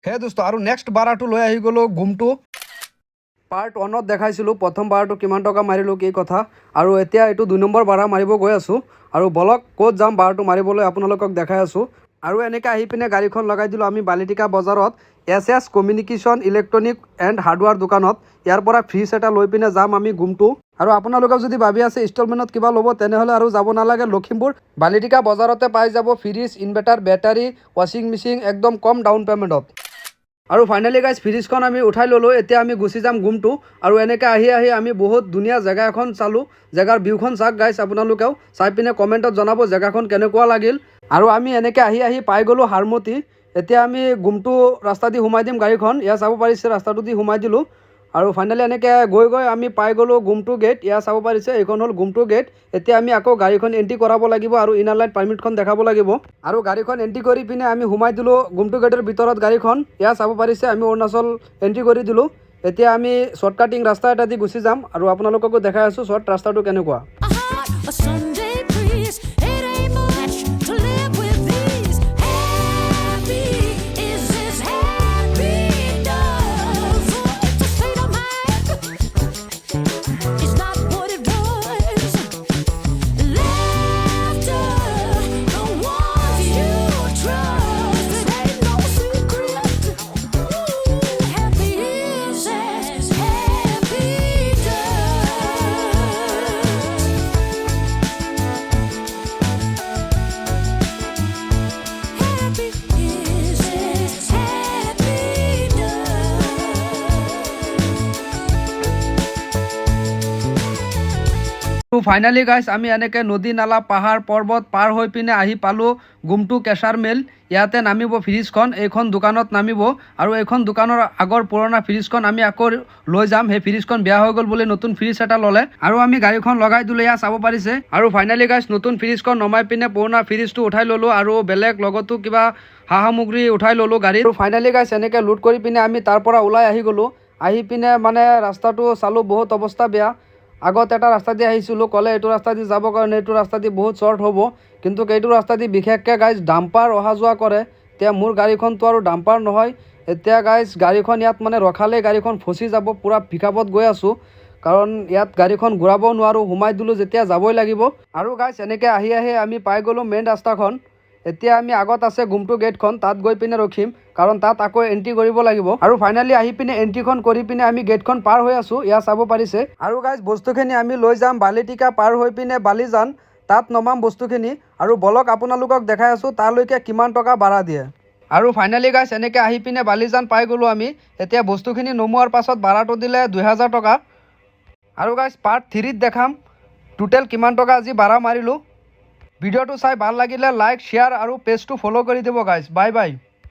হে দোস্ত আৰু নেক্সট ভাড়াটো লৈ আহি গ'লোঁ গুমটো। পাৰ্ট 1ত দেখাইছিলোঁ প্ৰথম ভাড়াটো কিমান টকা মাৰিলোঁ কি কথা, আৰু এতিয়া এইটো 2 নম্বৰ ভাড়া মাৰিব গৈ আছোঁ। আৰু বলক ক'ত যাম ভাড়াটো মাৰিবলৈ আপোনালোকক দেখাই আছোঁ। আৰু এনেকৈ আহি পিনে গাড়ীখন লগাই দিলোঁ আমি বালিটিকা বজাৰত S communication electronic and hardware দোকানত। ইয়াৰ পৰা ফ্ৰিজ এটা লৈ পিনে যাম আমি গুমটো। আৰু আপোনালোকে যদি ভাবি আছে ইনষ্টলমেণ্টত কিবা ল'ব তেনেহ'লে আৰু যাব নালাগে, লখিমপুৰ বালিটিকা বজাৰতে পাই যাব ফ্ৰিজ, ইনভাৰ্টাৰ, বেটাৰী, ৱাশ্বিং মেচিন একদম কম ডাউন পে'মেণ্টত। আৰু ফাইনেলি গাইজ ফ্ৰিজখন আমি উঠাই ল'লোঁ। এতিয়া আমি গুচি যাম গুমটো। আৰু এনেকৈ আহি আমি বহুত ধুনীয়া জেগা এখন চালোঁ। জেগাৰ ভিউখন চাওক গাইজ, আপোনালোকেও চাই পিনে কমেণ্টত জনাব জেগাখন কেনেকুৱা লাগিল। আৰু আমি এনেকৈ আহি পাই গ'লোঁ হাৰমতি। এতিয়া আমি গুমটো ৰাস্তা দি সোমাই দিম গাড়ীখন, ইয়াত চাব পাৰিছে ৰাস্তাটো দি সোমাই দিলোঁ। আৰু ফাইনেলি এনেকৈ গৈ আমি পাই গ'লোঁ গুমটো গেট। ইয়াত চাব পাৰিছে এইখন হ'ল গুমটো গেট। এতিয়া আমি আকৌ গাড়ীখন এণ্ট্ৰি কৰাব লাগিব আৰু ইনাৰ লাইন পাৰ্মিটখন দেখাব লাগিব। আৰু গাড়ীখন এণ্ট্ৰি কৰি পিনে আমি সোমাই দিলোঁ গুমটো গেটৰ ভিতৰত গাড়ীখন। ইয়াত চাব পাৰিছে আমি অৰুণাচল এণ্ট্ৰি কৰি দিলোঁ। এতিয়া আমি শ্বৰ্টকাটিং ৰাস্তা এটা দি গুচি যাম আৰু আপোনালোককো দেখাই আছোঁ শ্বৰ্ট ৰাস্তাটো কেনেকুৱা। ফাইনেলি গাইজ আমি এনেকৈ নদী নালা পাহাৰ পৰ্বত পাৰ হৈ পিনে আহি পালোঁ গুমটো কেঁচাৰ মেল। ইয়াতে নামিব ফ্ৰিজখন, এইখন দোকানত নামিব। আৰু এইখন দোকানৰ আগৰ পুৰণা ফ্ৰিজখন আমি আকৌ লৈ যাম। সেই ফ্ৰিজখন বেয়া হৈ গ'ল বুলি নতুন ফ্ৰিজ এটা ল'লে আৰু আমি গাড়ীখন লগাই দিলোঁ। ইয়াত চাব পাৰিছে। আৰু ফাইনেলি গাইজ নতুন ফ্ৰিজখন নমাই পিনে পুৰণা ফ্ৰিজটো উঠাই ল'লোঁ আৰু বেলেগ লগতো কিবা সা সামগ্ৰী উঠাই ল'লোঁ গাড়ীত। আৰু ফাইনেলি গাইজ এনেকৈ লোড কৰি পিনে আমি তাৰ পৰা ওলাই আহি গ'লোঁ। আহি পিনে মানে ৰাস্তাটো চালোঁ, বহুত অৱস্থা বেয়া। আগত এটা ৰাস্তা দি আহিছিলোঁ, ক'লে এইটো ৰাস্তা দি যাবৰ কাৰণে এইটো ৰাস্তা দি বহুত শ্বৰ্ট হ'ব, কিন্তু এইটো ৰাস্তা দি বিশেষকৈ গাইজ ডাম্পাৰ অহা যোৱা কৰে। এতিয়া মোৰ গাড়ীখনটো আৰু ডাম্পাৰ নহয়। এতিয়া গাইজ গাড়ীখন ইয়াত মানে ৰখালেই গাড়ীখন ফচি যাব, পূৰা পিকআপত গৈ আছোঁ। কাৰণ ইয়াত গাড়ীখন ঘূৰাবও নোৱাৰোঁ, সোমাই দিলোঁ যেতিয়া যাবই লাগিব। আৰু গাইজ এনেকৈ আহি আমি পাই গ'লোঁ মেইন ৰাস্তাখন। এতিয়া আমি আগত আছে গুমটো গেটখন, তাত গৈ পিনে ৰখিম কাৰণ তাত আকৌ এণ্ট্ৰি কৰিব লাগিব। আৰু ফাইনেলি আহি পিনে এণ্ট্ৰিখন কৰি পিনে আমি গেটখন পাৰ হৈ আছোঁ। ইয়াত চাব পাৰিছে। আৰু গাইজ বস্তুখিনি আমি লৈ যাম বালিটিকা পাৰ হৈ পিনে বালিজান, তাত নমাম বস্তুখিনি। আৰু বলক আপোনালোকক দেখাই আছোঁ তালৈকে কিমান টকা ভাড়া দিয়ে। আৰু ফাইনেলি গাইজ এনেকৈ আহি পিনে বালিজান পাই গ'লোঁ আমি। এতিয়া বস্তুখিনি নমোৱাৰ পাছত ভাড়াটো দিলে 2000 টকা। আৰু গাইজ পাৰ্ট 3ত দেখাম টোটেল কিমান টকা আজি ভাড়া মাৰিলোঁ। ভিডিঅ'টো চাই ভাল লাগিলে লাইক শ্বেয়াৰ আৰু পেজটো ফ'ল' কৰি দিব গাইজ। Bye bye.